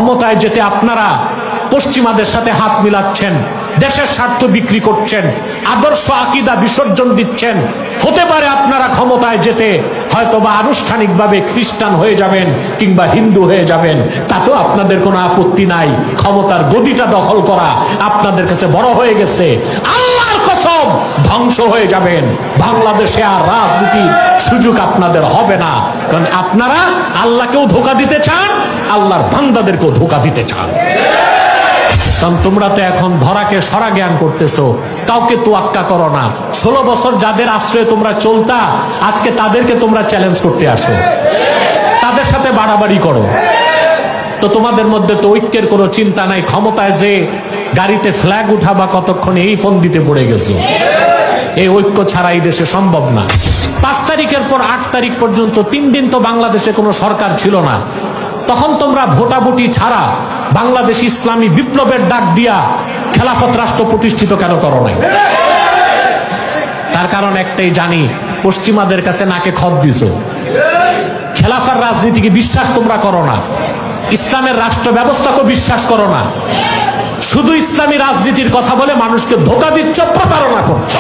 ক্ষমতায় যেতে আপনারা পশ্চিমাদের সাথে হাত মিলাচ্ছেন, দেশের স্বার্থ বিক্রি করছেন, আদর্শ আকীদা বিসর্জন দিচ্ছেন। হতে পারে আপনারা ক্ষমতায় যেতে হয়তোবা আনুষ্ঠানিকভাবে খ্রিস্টান হয়ে যাবেন কিংবা হিন্দু হয়ে যাবেন, তাতেও আপনাদের কোনো আপত্তি নাই। ক্ষমতার গদিটা দখল করা আপনাদের কাছে বড় হয়ে গেছে। আল্লাহর কসম, ধ্বংস হয়ে যাবেন। বাংলাদেশে আর রাজনীতির সুযোগ আপনাদের হবে না, কারণ আপনারা আল্লাহকেও ধোঁকা দিতে চান, আল্লাহর বান্দাদেরকেও ধোঁকা দিতে চান। কারণ তোমরা তো এখন ধরাকে সরা জ্ঞান করতেছো, কাউকে তোয়াক্কা করো না। 16 বছর যাদের আশ্রয়ে তোমরা চলতা, আজকে তাদেরকে তোমরা চ্যালেঞ্জ করতে আসো, তাদের সাথে বাড়াবাড়ি করো। তো তোমাদের মধ্যে তো ঐক্যের কোনো চিন্তা নাই। ক্ষমতায় যে গাড়িতে ফ্ল্যাগ উঠাবা কতক্ষণে এই ফোন দিতে পড়ে গেছো। এই ঐক্য ছাড়া এই দেশে সম্ভব না। 5 তারিখের পর 8 তারিখ পর্যন্ত 3 দিন তো বাংলাদেশে কোনো সরকার ছিল না। তখন তোমরা ভোটাভুটি ছাড়া বাংলাদেশ ইসলামী বিপ্লবের ডাক দিয়া খেলাফত রাষ্ট্র প্রতিষ্ঠিত কেন করো নাই? তার কারণ একটাই, জানি পশ্চিমাদের কাছে নাকে খত দিছো। খেলাফার রাজনীতিকে বিশ্বাস তোমরা করো না, ইসলামের রাষ্ট্র ব্যবস্থাকে বিশ্বাস করো না। শুধু ইসলামী রাজনীতির কথা বলে মানুষকে ধোঁকা দিচ্ছ, প্রতারণা করছো।